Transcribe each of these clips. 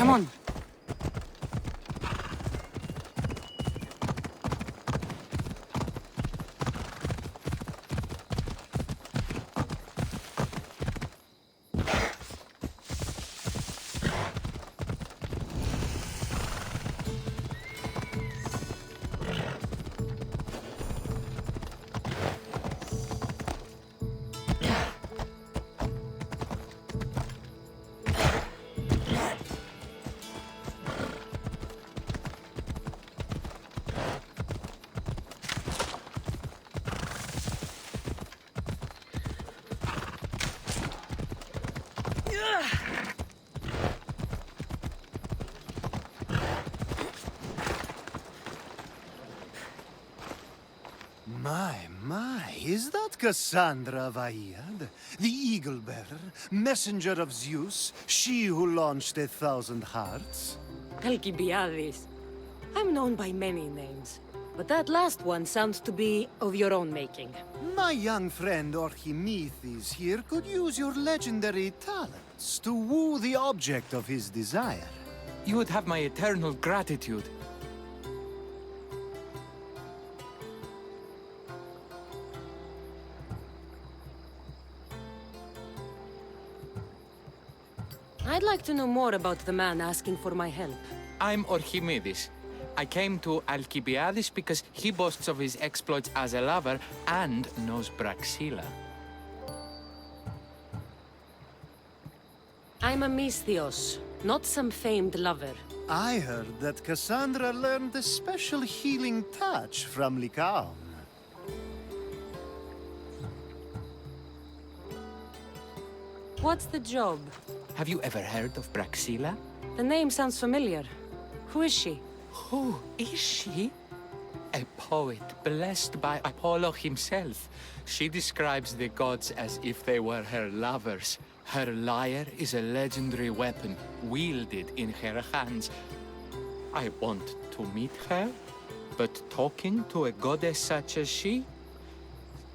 Come on. My, is that Cassandra Vaiad, the Eagle Bearer, messenger of Zeus, she who launched 1,000 hearts? Alcibiades. I'm known by many names, but that last one sounds to be of your own making. My young friend Archimedes here could use your legendary talents to woo the object of his desire. You would have my eternal gratitude. I'd like to know more about the man asking for my help. I'm Archimedes. I came to Alcibiades because he boasts of his exploits as a lover and knows Braxilla. I'm a Misthios, not some famed lover. I heard that Cassandra learned a special healing touch from Lycaon. What's the job? Have you ever heard of Braxilla? The name sounds familiar. Who is she? Who is she? A poet blessed by Apollo himself. She describes the gods as if they were her lovers. Her lyre is a legendary weapon, wielded in her hands. I want to meet her, but talking to a goddess such as she?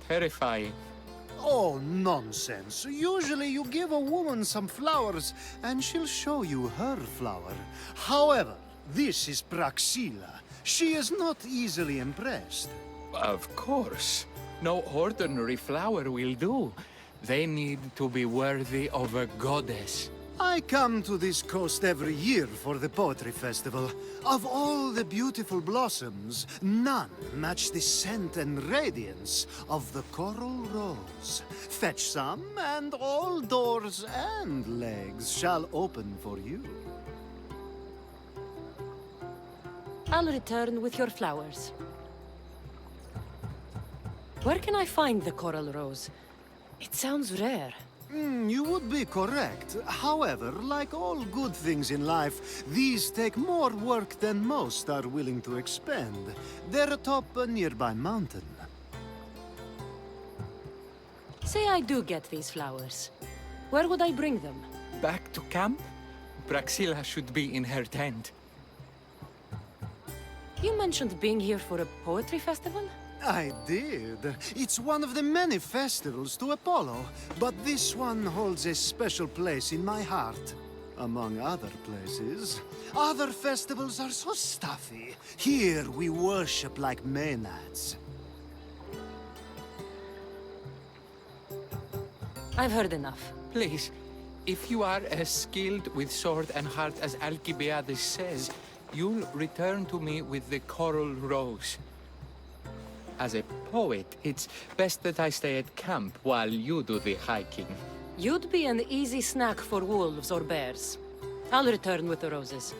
Terrifying. Oh, nonsense. Usually you give a woman some flowers, and she'll show you her flower. However, this is Praxilla. She is not easily impressed. Of course. No ordinary flower will do. They need to be worthy of a goddess. I come to this coast every year for the Poetry Festival. Of all the beautiful blossoms, none match the scent and radiance of the coral rose. Fetch some, and all doors and legs shall open for you. I'll return with your flowers. Where can I find the coral rose? It sounds rare. You would be correct. However, like all good things in life, these take more work than most are willing to expend. They're atop a nearby mountain. Say I do get these flowers. Where would I bring them? Back to camp? Braxilla should be in her tent. You mentioned being here for a poetry festival? I did. It's one of the many festivals to Apollo, but this one holds a special place in my heart. Among other places. Other festivals are so stuffy. Here we worship like Maenads. I've heard enough. Please, if you are as skilled with sword and heart as Alcibiades says, you'll return to me with the coral rose. As a poet, it's best that I stay at camp while you do the hiking. You'd be an easy snack for wolves or bears. I'll return with the roses.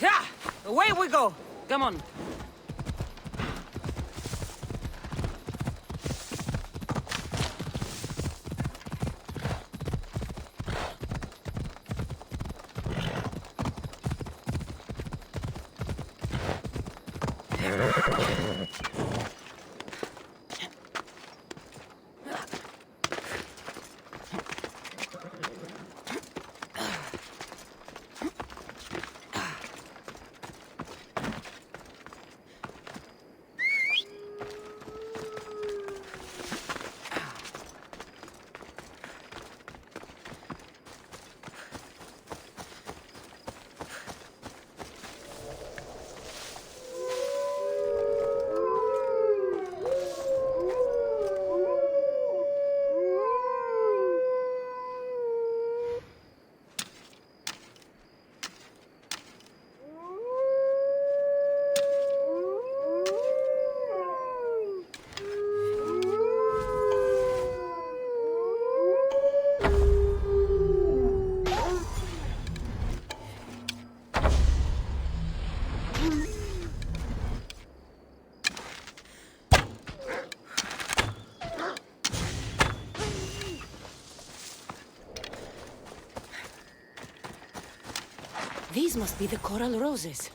Yeah! Away we go! Come on. These must be the coral roses.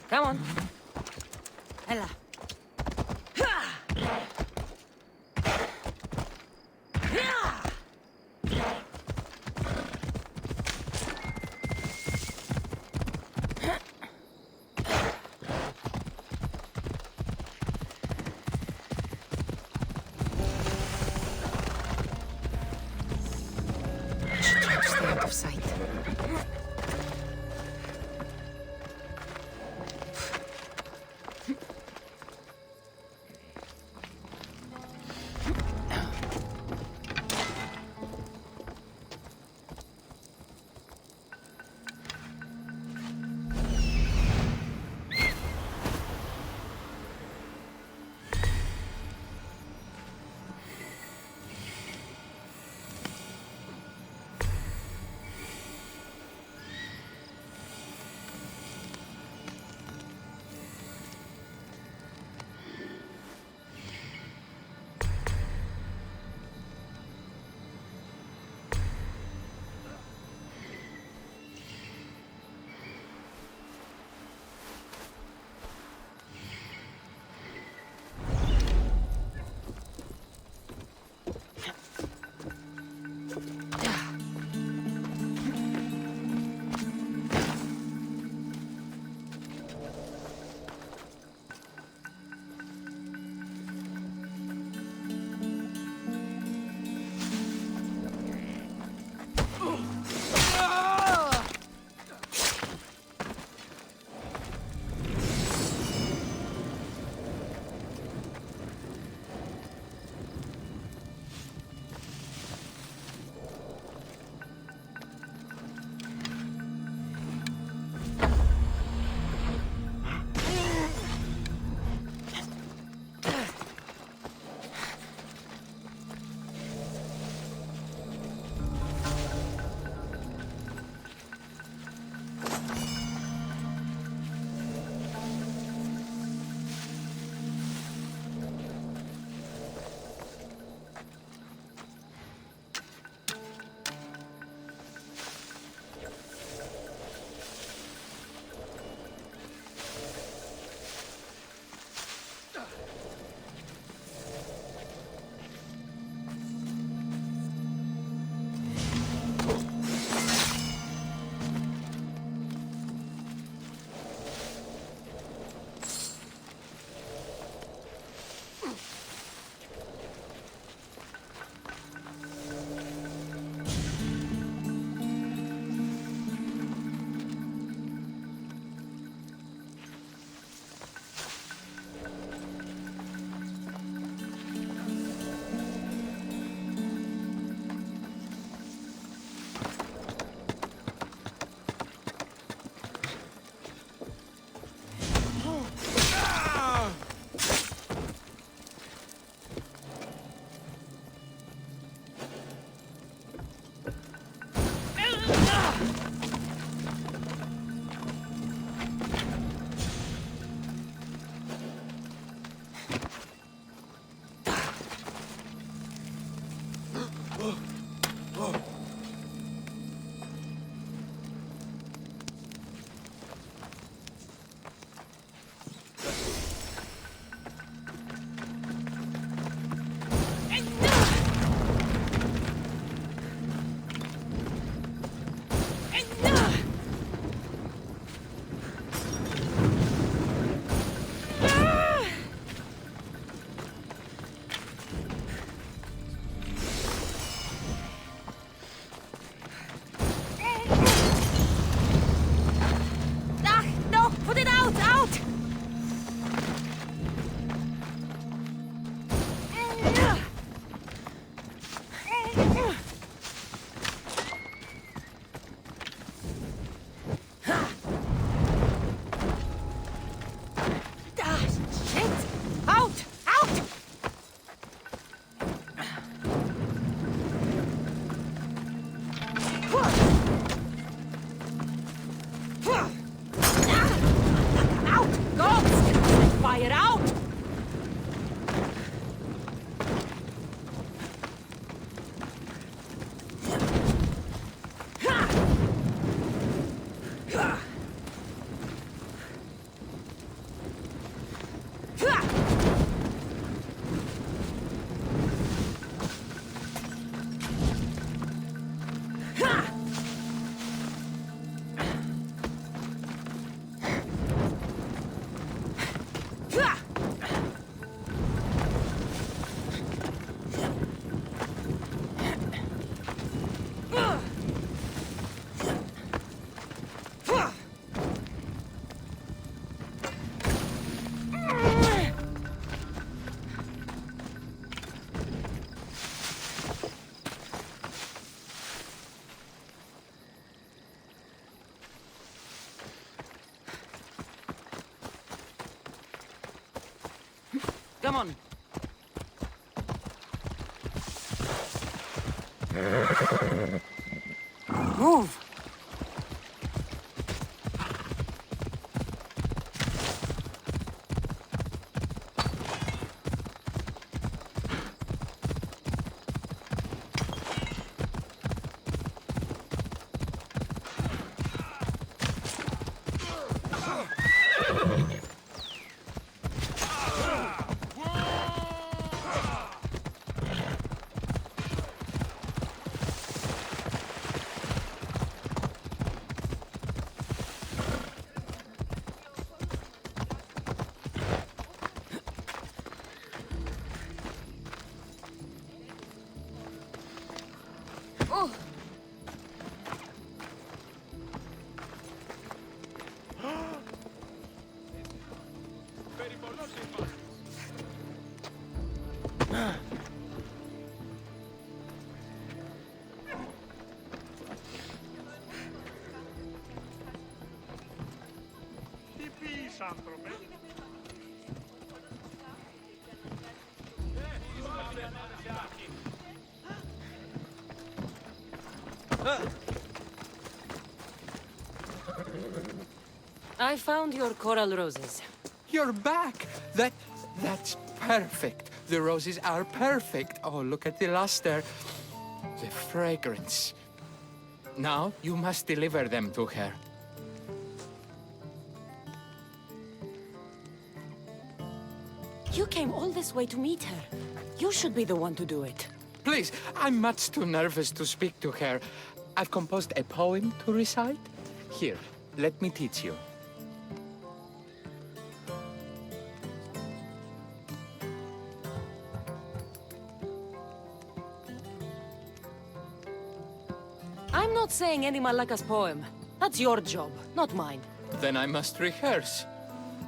Come on. Ella. Should try to stay out of sight. Come on. Move. Oh. I found your coral roses. You're back! That's perfect. The roses are perfect. Oh, look at the luster. The fragrance. Now you must deliver them to her. You came all this way to meet her. You should be the one to do it. Please, I'm much too nervous to speak to her. I've composed a poem to recite. Here, let me teach you. I'm not saying any Malaka's poem. That's your job, not mine. Then I must rehearse.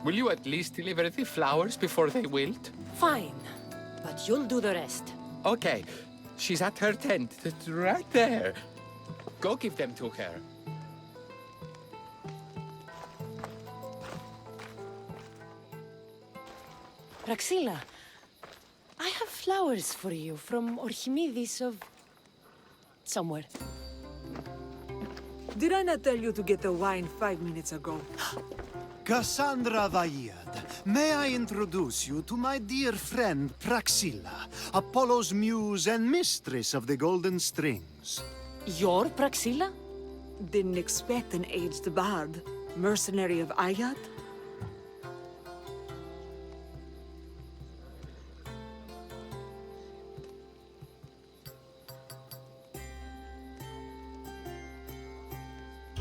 Will you at least deliver the flowers before they wilt? Fine, but you'll do the rest. Okay, she's at her tent. It's right there. Go give them to her. Praxilla, I have flowers for you from Archimedes of... somewhere. Did I not tell you to get the wine 5 minutes ago? Cassandra Vaiad, may I introduce you to my dear friend Praxilla, Apollo's muse and mistress of the Golden Strings. You're Praxilla? Didn't expect an aged bard. Mercenary of Ayat?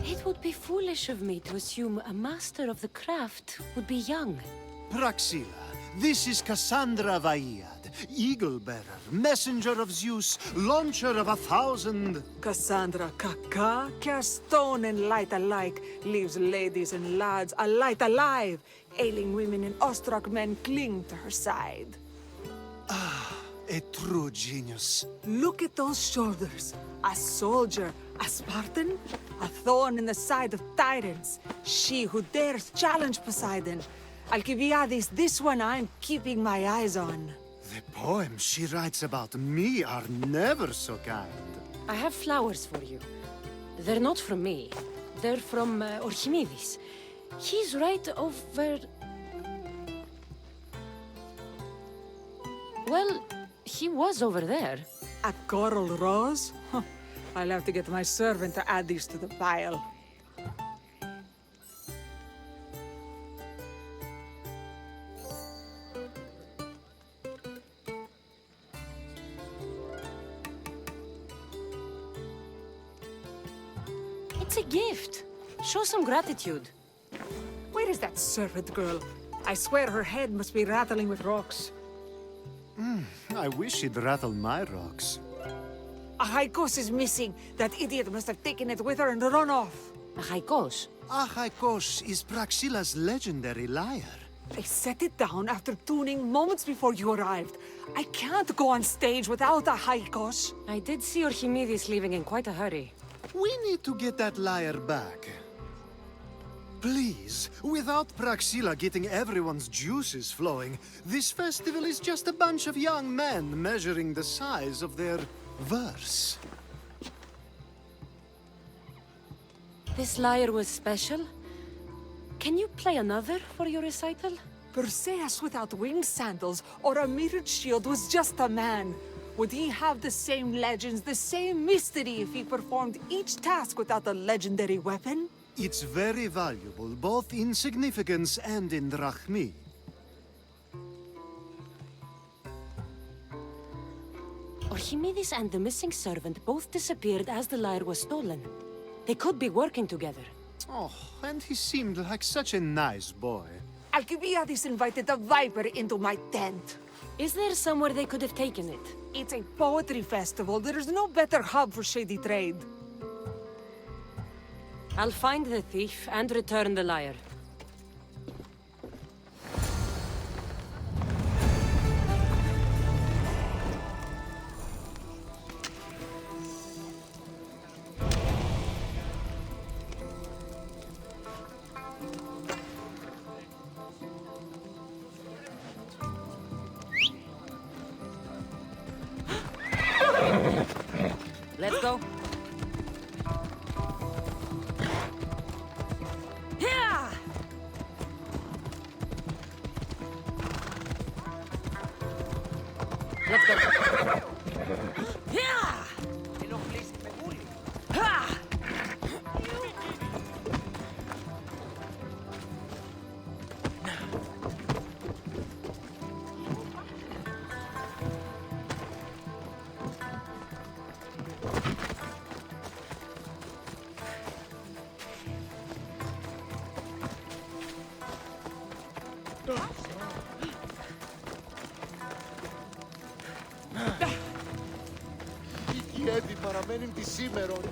It would be foolish of me to assume a master of the craft would be young. Praxilla, this is Cassandra Vaiad, Eagle-bearer, messenger of Zeus, launcher of 1,000... Cassandra Kaka, care stone and light alike, leaves ladies and lads alight alive. Ailing women and awestruck men cling to her side. A true genius. Look at those shoulders. A soldier, a Spartan, a thorn in the side of tyrants. She who dares challenge Poseidon. Alcibiades, this one I'm keeping my eyes on. The poems she writes about me are never so kind. I have flowers for you. They're not from me. They're from Archimedes. He's right over... Well, he was over there. A coral rose? Huh. I'll have to get my servant to add these to the pile. It's a gift. Show some gratitude. Where is that servant girl? I swear her head must be rattling with rocks. I wish she'd rattle my rocks. A Haikos is missing. That idiot must have taken it with her and run off. A Haikos. Achaikos is Praxila's legendary lyre. I set it down after tuning moments before you arrived. I can't go on stage without a Haikos. I did see Orchimidis leaving in quite a hurry. We need to get that lyre back. Please, without Praxila getting everyone's juices flowing, this festival is just a bunch of young men measuring the size of their verse. This lyre was special. Can you play another for your recital? Perseus without winged sandals or a mirrored shield was just a man. Would he have the same legends, the same mystery if he performed each task without a legendary weapon? It's very valuable, both in significance and in drachmi. Orchimidis and the missing servant both disappeared as the lyre was stolen. They could be working together. Oh, and he seemed like such a nice boy. Alcibiades invited a viper into my tent. Is there somewhere they could have taken it? It's a poetry festival. There is no better hub for shady trade. I'll find the thief and return the lyre. Let's go. Yeah! Let's go. Yeah! Ha! Οι έδη παραμένουν τη σήμερον.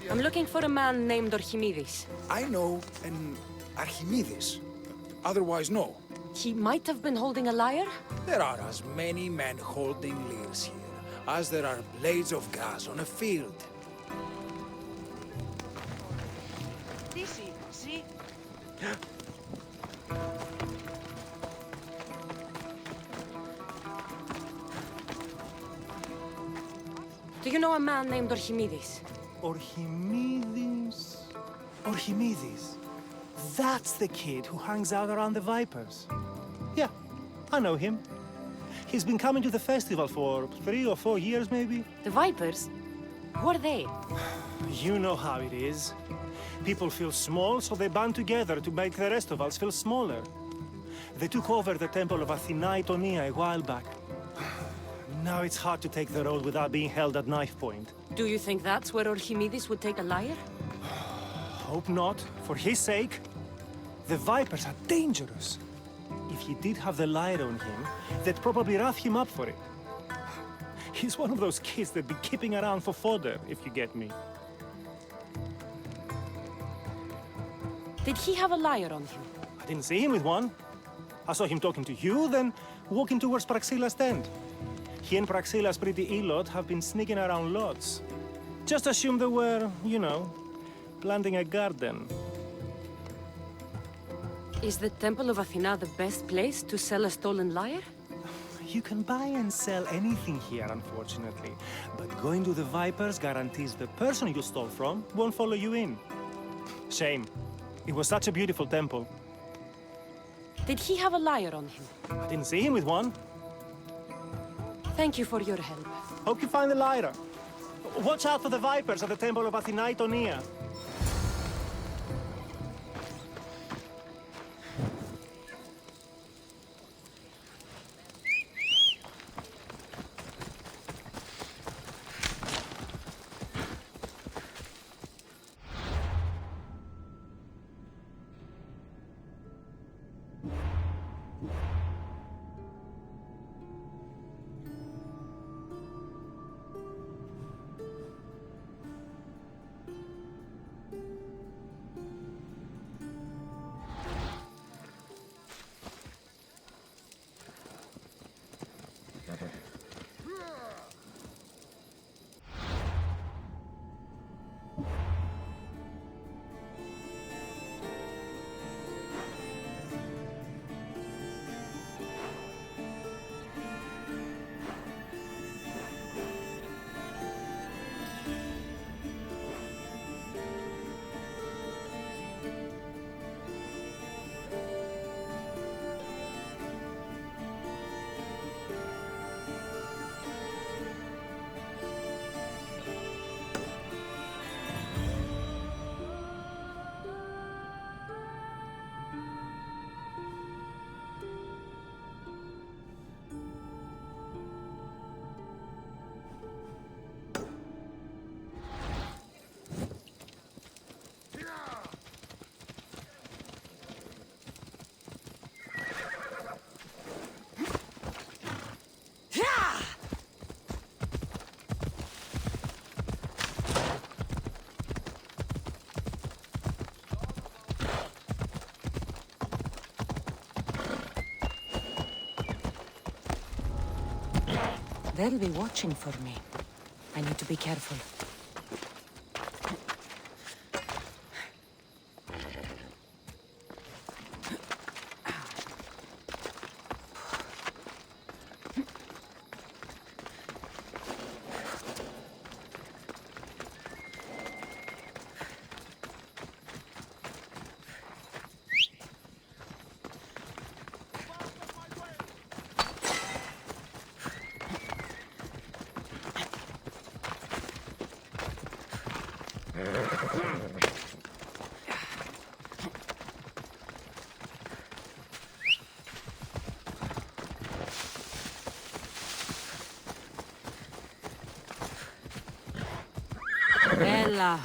I'm looking for a man named Orchimidis. I know an Archimedes. Otherwise, no. He might have been holding a lyre? There are as many men holding lyres here as there are blades of grass on a field. Odyssey, see? Do you know a man named Orchimidis? Orchimidis. Orchimidis. That's the kid who hangs out around the Vipers. Yeah, I know him. He's been coming to the festival for 3 or 4 years, maybe. The Vipers? Who are they? You know how it is. People feel small, so they band together to make the rest of us feel smaller. They took over the temple of Athena Itonia a while back. Now it's hard to take the road without being held at knife point. Do you think that's where Orchimidis would take a lyre? Hope not. For his sake. The Vipers are dangerous. If he did have the lyre on him, they'd probably rough him up for it. He's one of those kids that'd be keeping around for fodder, if you get me. Did he have a lyre on him? I didn't see him with one. I saw him talking to you, then walking towards Praxila's tent. He and Praxila's pretty Elot have been sneaking around lots. Just assume they were, you know, planting a garden. Is the Temple of Athena the best place to sell a stolen lyre? You can buy and sell anything here, unfortunately. But going to the Vipers guarantees the person you stole from won't follow you in. Shame. It was such a beautiful temple. Did he have a lyre on him? I didn't see him with one. Thank you for your help. Hope you find the lyre. Watch out for the Vipers at the Temple of Athena Itonia. They'll be watching for me. I need to be careful. Bella.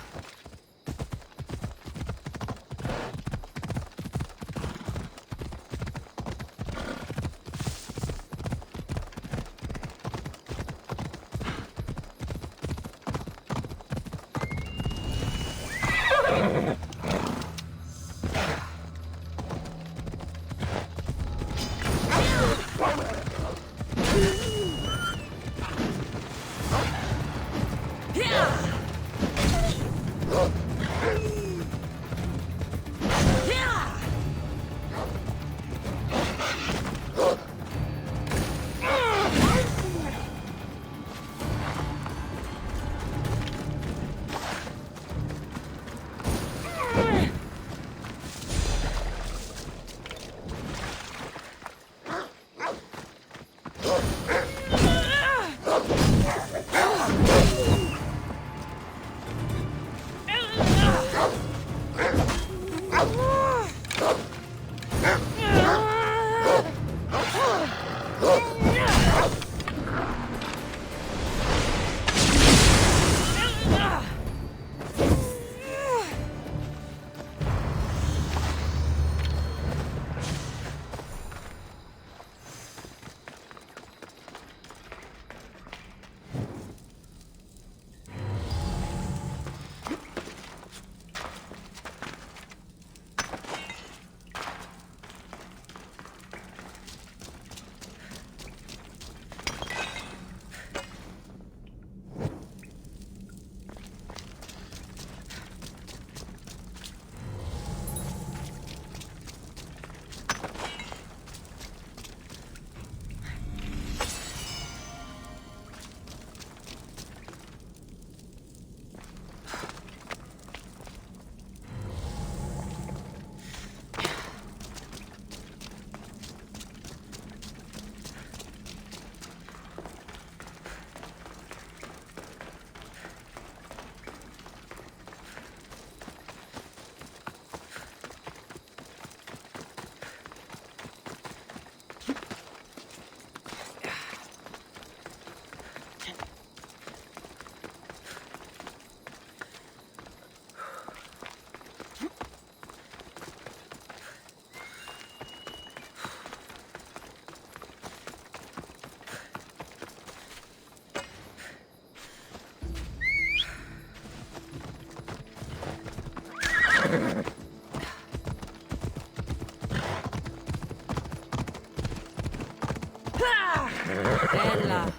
Bella.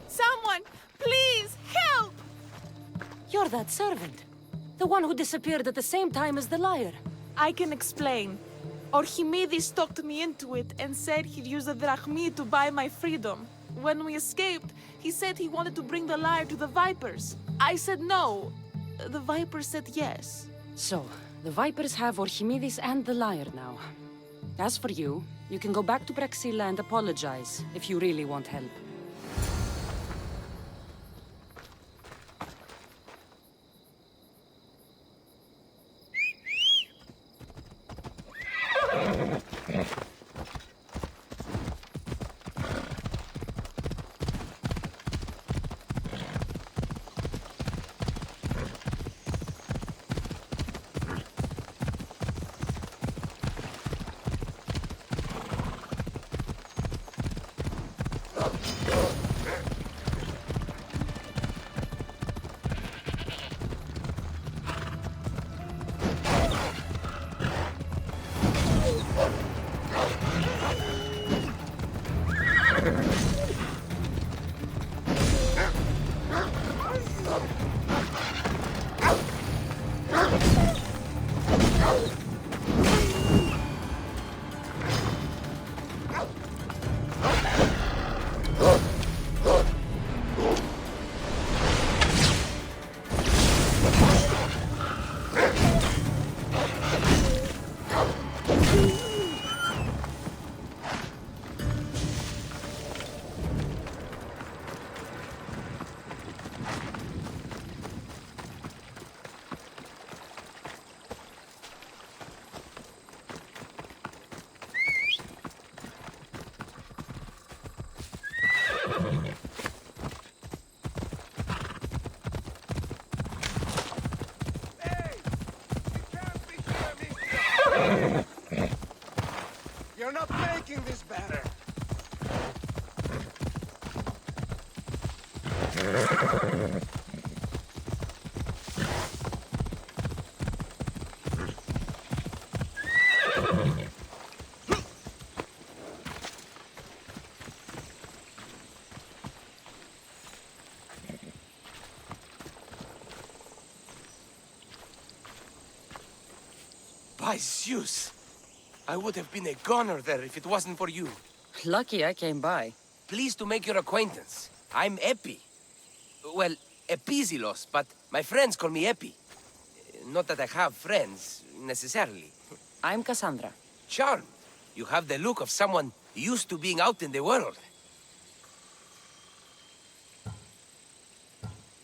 Someone, please, help! You're that servant. The one who disappeared at the same time as the liar. I can explain. Orchimedis talked me into it and said he'd use the drachmi to buy my freedom. When we escaped, he said he wanted to bring the liar to the Vipers. I said no. The Vipers said yes. So, the Vipers have Orchimedis and the liar now. As for you, you can go back to Praxilla and apologize if you really want help. You're not making this better. By Zeus! I would have been a goner there if it wasn't for you. Lucky I came by. Pleased to make your acquaintance. I'm Epi. Well, Epizilos, but my friends call me Epi. Not that I have friends, necessarily. I'm Cassandra. Charmed. You have the look of someone used to being out in the world.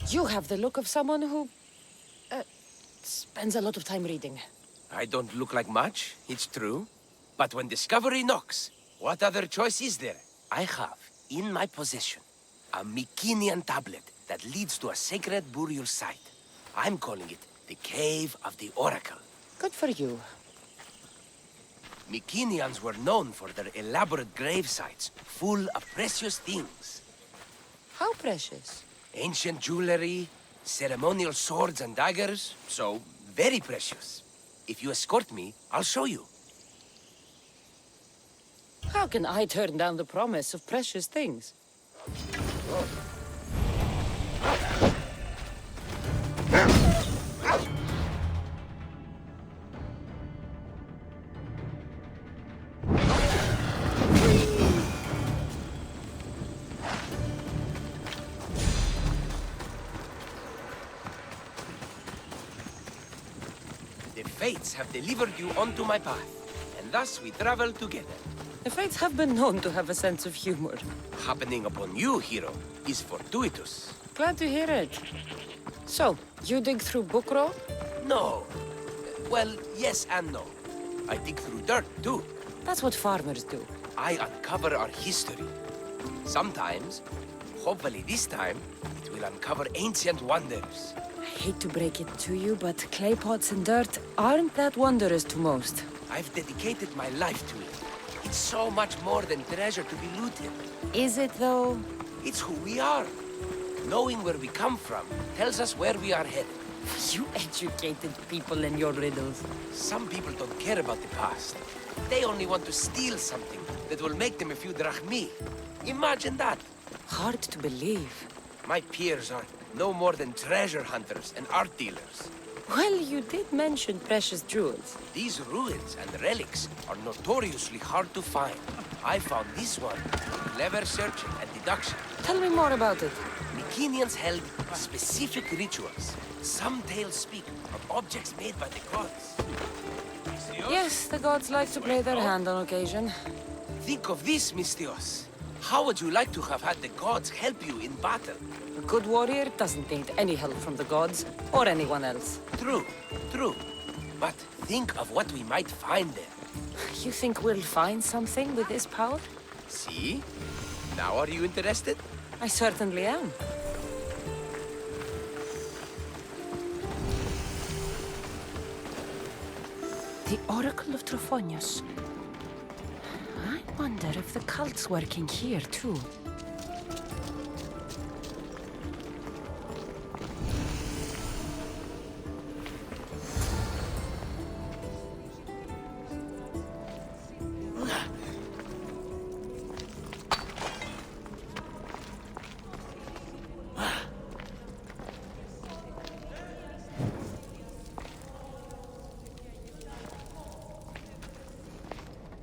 You have the look of someone who... spends a lot of time reading. I don't look like much, it's true. But when discovery knocks, what other choice is there? I have, in my possession, a Mycenian tablet that leads to a sacred burial site. I'm calling it the Cave of the Oracle. Good for you. Mycenians were known for their elaborate grave sites, full of precious things. How precious. Ancient jewelry, ceremonial swords and daggers, so very precious. If you escort me, I'll show you. How can I turn down the promise of precious things? fates have delivered you onto my path, and thus we travel together. The fates have been known to have a sense of humor. Happening upon you, hero, is fortuitous. Glad to hear it. So, you dig through book row? No. Well, yes and no. I dig through dirt, too. That's what farmers do. I uncover our history. Sometimes, hopefully this time, it will uncover ancient wonders. I hate to break it to you, but clay pots and dirt aren't that wondrous to most. I've dedicated my life to it. It's so much more than treasure to be looted. Is it, though? It's who we are. Knowing where we come from tells us where we are headed. You educated people and your riddles. Some people don't care about the past. They only want to steal something that will make them a few drachmi. Imagine that. Hard to believe. My peers are no more than treasure hunters and art dealers. Well, you did mention precious jewels. These ruins and relics are notoriously hard to find. I found this one. Clever searching and deduction. Tell me more about it. Mycenaeans held specific rituals. Some tales speak of objects made by the gods. Yes, the gods like to play their hand on occasion. Think of this, Mystios. How would you like to have had the gods help you in battle? A good warrior doesn't need any help from the gods, or anyone else. True, true. But think of what we might find there. You think we'll find something with this power? See? Now are you interested? I certainly am. The Oracle of Trophonius. I wonder if the cult's working here, too.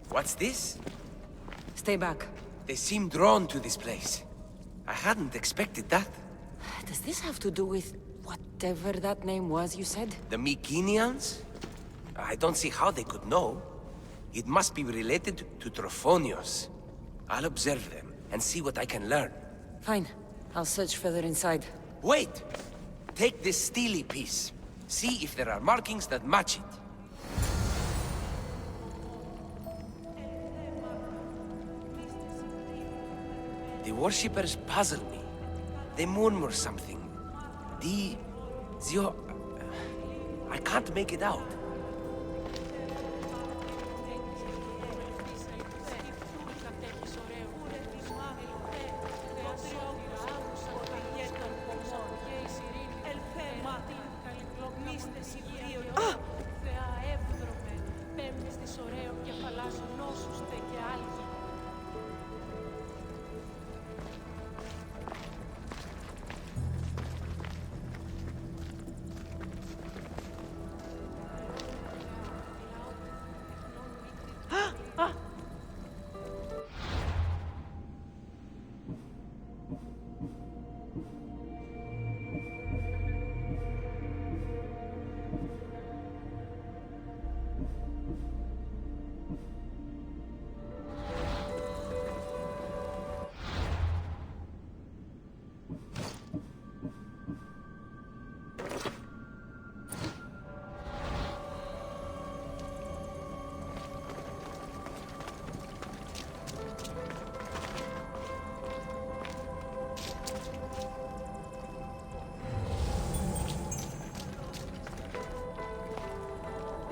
What's this? Stay back. They seem drawn to this place. I hadn't expected that. Does this have to do with whatever that name was you said? The Mycenaeans? I don't see how they could know. It must be related to Trophonios. I'll observe them and see what I can learn. Fine. I'll search further inside. Wait! Take this steely piece. See if there are markings that match it. The worshippers puzzle me. They murmur something. I can't make it out.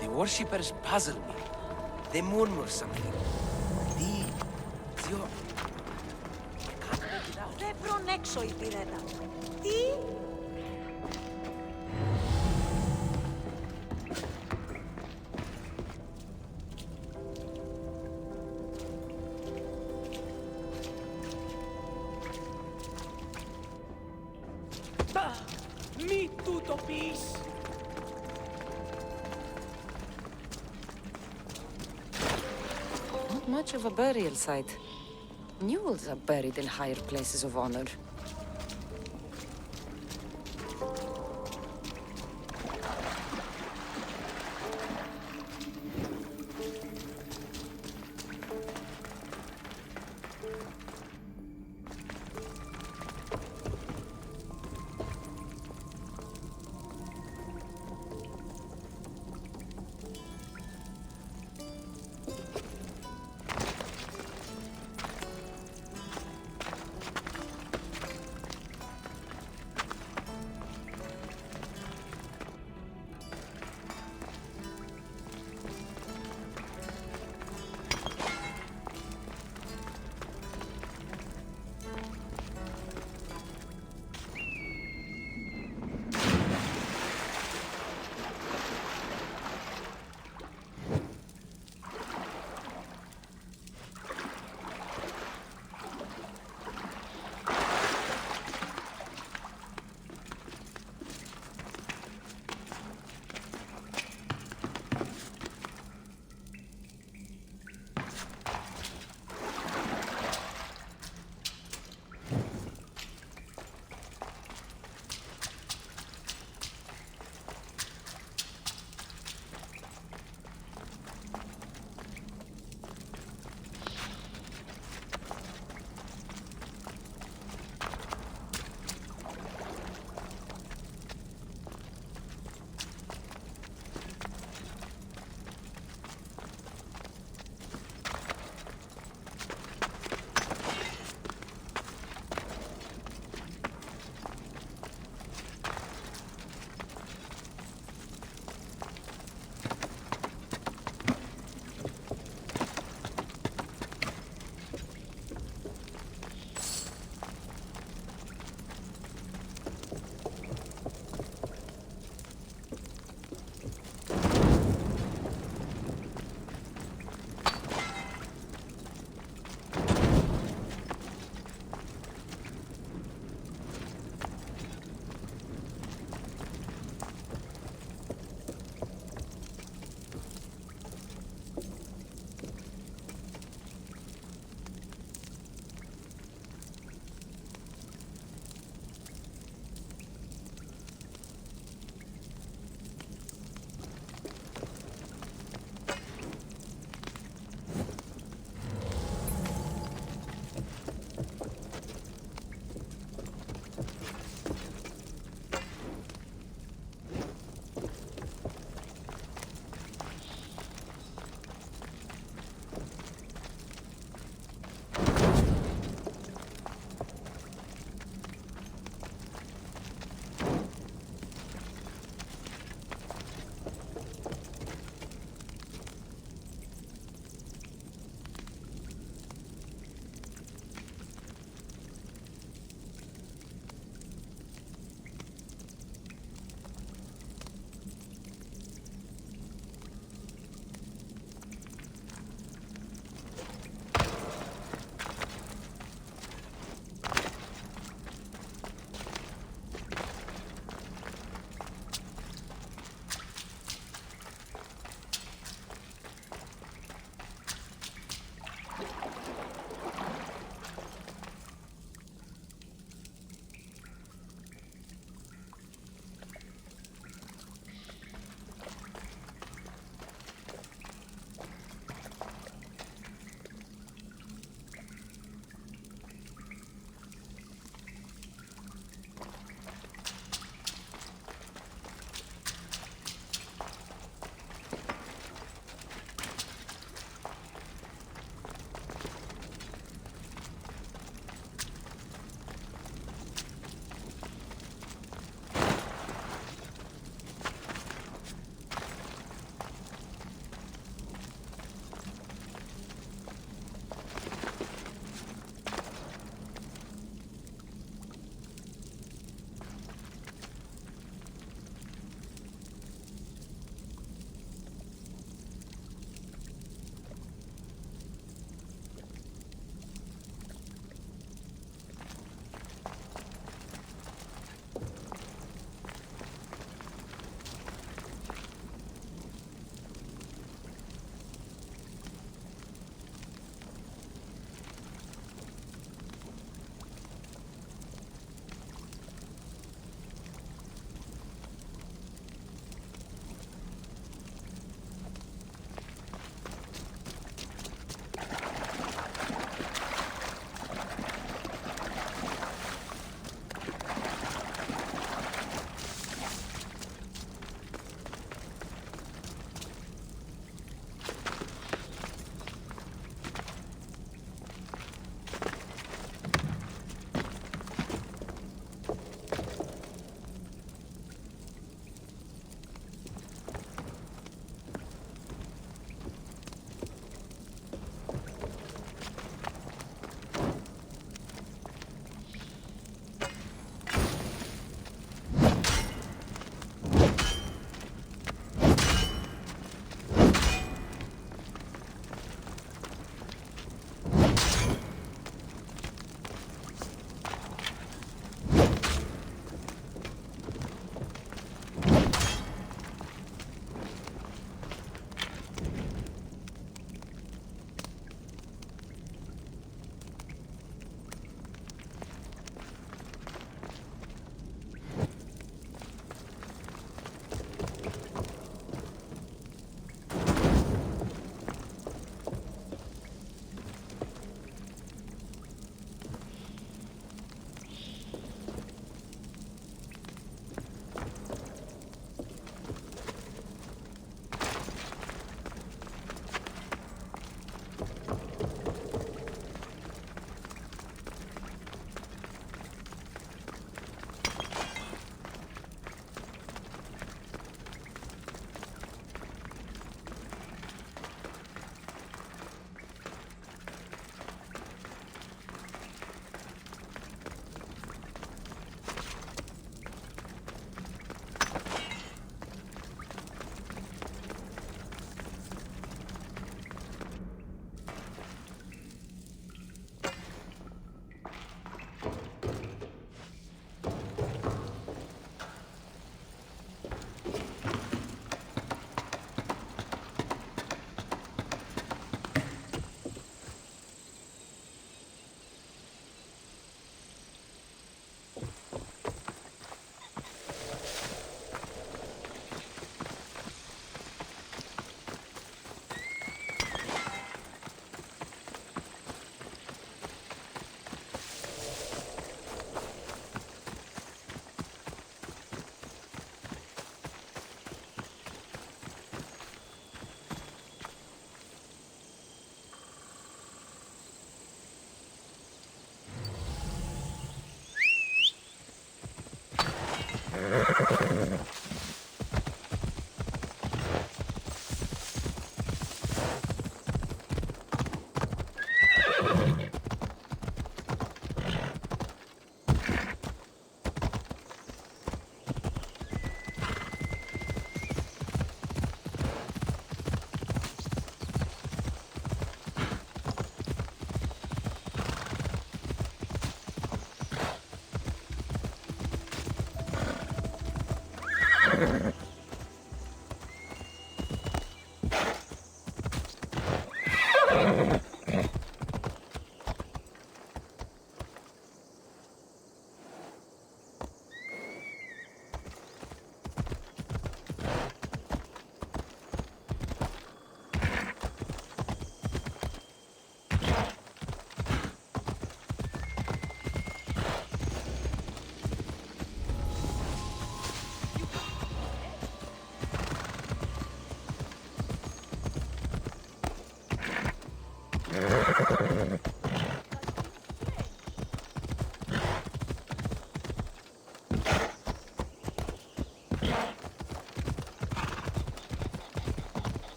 The worshippers puzzle me. They murmur something. I can't make it out. Δεν προνέξω η πυρέτα. Τι? Μη τούτο πεις! Not much of a burial site. Mules are buried in higher places of honor.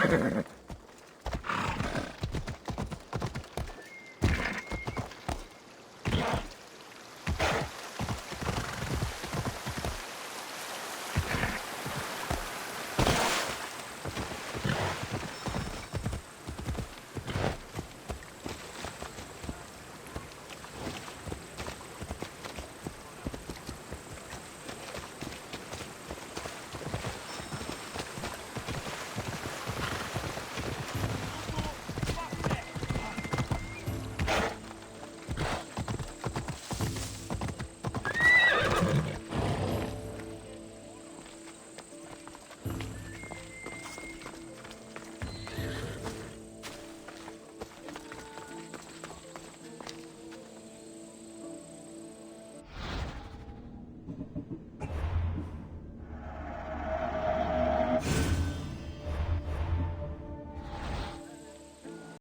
Grrr.